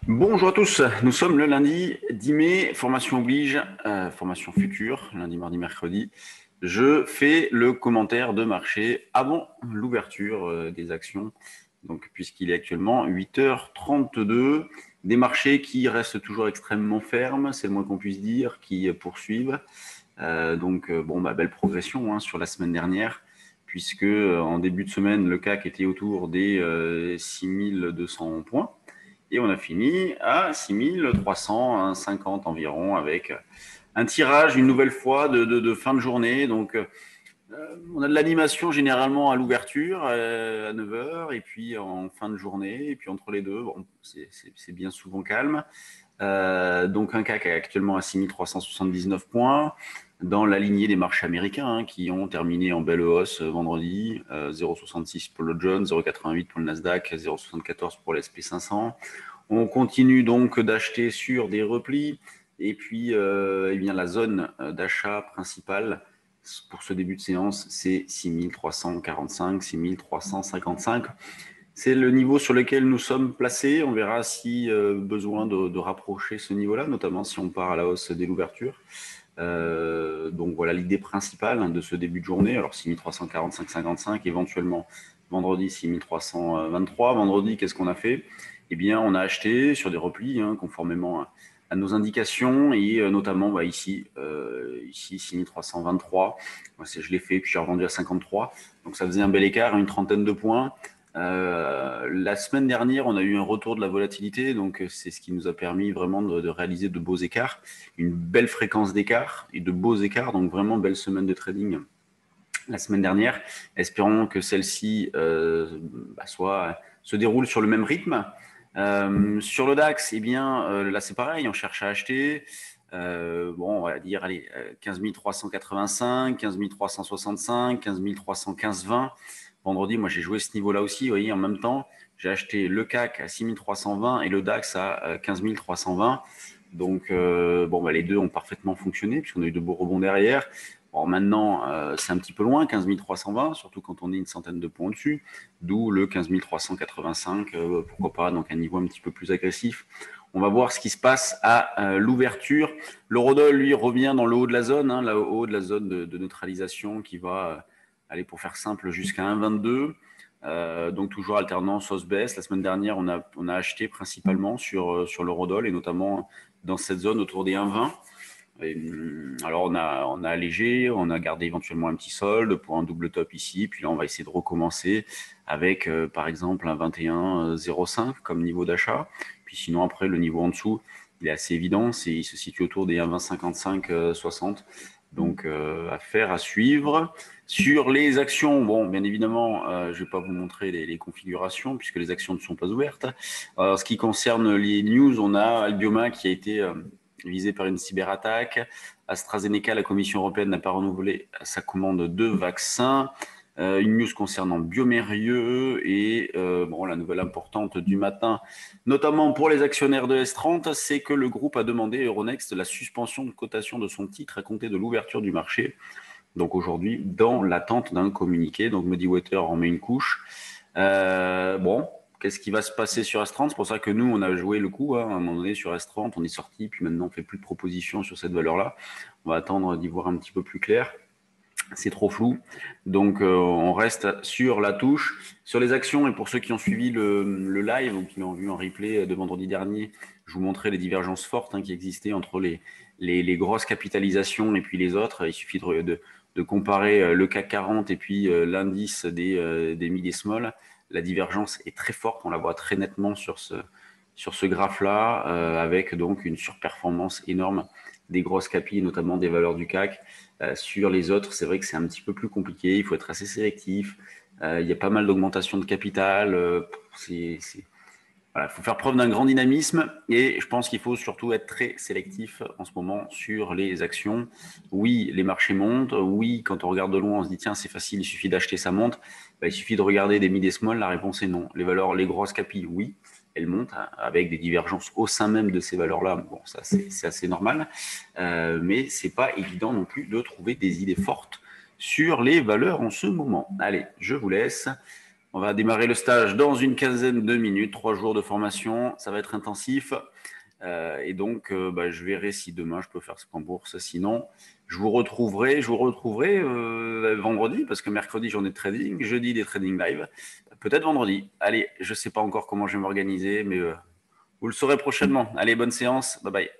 Bonjour à tous, nous sommes le lundi 10 mai, formation oblige, formation future, lundi, mardi, mercredi. Je fais le commentaire de marché avant l'ouverture des actions, donc puisqu'il est actuellement 8h32, des marchés qui restent toujours extrêmement fermes, c'est le moins qu'on puisse dire, qui poursuivent. Belle progression sur la semaine dernière, puisque en début de semaine, le CAC était autour des 6200 points. Et on a fini à 6350 environ avec un tirage une nouvelle fois de fin de journée. Donc, on a de l'animation généralement à l'ouverture à 9 heures et puis en fin de journée. Et puis entre les deux, bon, c'est bien souvent calme. Donc un CAC actuellement à 6379 points dans la lignée des marchés américains qui ont terminé en belle hausse vendredi, 0,66 pour le Jones, 0,88 pour le Nasdaq, 0,74 pour l'S&P 500. On continue donc d'acheter sur des replis et puis la zone d'achat principale pour ce début de séance, c'est 6345, 6355. C'est le niveau sur lequel nous sommes placés. On verra si besoin de rapprocher ce niveau-là, notamment si on part à la hausse dès l'ouverture. Donc voilà l'idée principale de ce début de journée. Alors 6345,55, éventuellement vendredi 6323. Vendredi, qu'est-ce qu'on a fait? Eh bien, on a acheté sur des replis conformément à nos indications et notamment ici 6323. Moi, je l'ai fait puis j'ai revendu à 53. Donc ça faisait un bel écart, une trentaine de points. La semaine dernière, on a eu un retour de la volatilité, donc c'est ce qui nous a permis vraiment de réaliser de beaux écarts, une belle fréquence d'écart et de beaux écarts, donc vraiment belle semaine de trading la semaine dernière. Espérons que celle-ci se déroule sur le même rythme. Sur le DAX, là c'est pareil, on cherche à acheter. On va dire 15 385, 15 365, 15 315, 20. Vendredi, moi j'ai joué ce niveau-là aussi. Vous voyez, en même temps, j'ai acheté le CAC à 6 320 et le DAX à 15 320. Donc, les deux ont parfaitement fonctionné puisqu'on a eu de beaux rebonds derrière. Bon, maintenant, c'est un petit peu loin, 15 320, surtout quand on est une centaine de points au-dessus, d'où le 15 385, pourquoi pas, donc un niveau un petit peu plus agressif. On va voir ce qui se passe à l'ouverture. L'eurodoll, lui, revient dans le haut de la zone, le haut de la zone de neutralisation qui va aller, pour faire simple, jusqu'à 1,22. Donc toujours alternance hausse-baisse. La semaine dernière, on a acheté principalement sur l'eurodoll et notamment dans cette zone autour des 1,20. Alors on a allégé, on a gardé éventuellement un petit solde pour un double top ici, puis là on va essayer de recommencer avec par exemple un 21,05 comme niveau d'achat. Puis sinon après le niveau en dessous, il est assez évident, il se situe autour des 1,2055, 60. Donc affaire à suivre. Sur les actions, bon, bien évidemment, je ne vais pas vous montrer les configurations puisque les actions ne sont pas ouvertes. Alors, ce qui concerne les news, on a Albioma qui a été visé par une cyberattaque. AstraZeneca, la Commission européenne n'a pas renouvelé sa commande de vaccins. Une news concernant Biomérieux et la nouvelle importante du matin, notamment pour les actionnaires de S30, c'est que le groupe a demandé à Euronext la suspension de cotation de son titre à compter de l'ouverture du marché. Donc aujourd'hui, dans l'attente d'un communiqué. Donc Muddy Waters en met une couche. Qu'est-ce qui va se passer sur S30? C'est pour ça que nous, on a joué le coup à un moment donné sur S30. On est sorti, puis maintenant, on ne fait plus de propositions sur cette valeur-là. On va attendre d'y voir un petit peu plus clair. C'est trop flou. Donc, on reste sur la touche. Sur les actions, et pour ceux qui ont suivi le live ou qui l'ont vu en replay de vendredi dernier, je vous montrais les divergences fortes qui existaient entre les grosses capitalisations et puis les autres. Il suffit de comparer le CAC 40 et puis l'indice des mid et small. La divergence est très forte. On la voit très nettement sur ce graphe-là, avec donc une surperformance énorme des grosses capis, notamment des valeurs du CAC. Sur les autres, c'est vrai que c'est un petit peu plus compliqué. Il faut être assez sélectif. Il y a pas mal d'augmentation de capital. Voilà, il faut faire preuve d'un grand dynamisme et je pense qu'il faut surtout être très sélectif en ce moment sur les actions. Oui, les marchés montent. Oui, quand on regarde de loin, on se dit tiens, c'est facile, il suffit d'acheter, ça monte. Il suffit de regarder des mid et small. La réponse est non. Les valeurs, les grosses capis, oui, elles montent avec des divergences au sein même de ces valeurs-là. Bon, ça c'est assez normal, mais c'est pas évident non plus de trouver des idées fortes sur les valeurs en ce moment. Allez, je vous laisse. On va démarrer le stage dans une quinzaine de minutes, 3 jours de formation. Ça va être intensif. Et donc, je verrai si demain je peux faire ce en bourse. Sinon, je vous retrouverai vendredi, parce que mercredi, journée de trading, jeudi, des trading live. Peut-être vendredi. Allez, je ne sais pas encore comment je vais m'organiser, mais vous le saurez prochainement. Allez, bonne séance. Bye bye.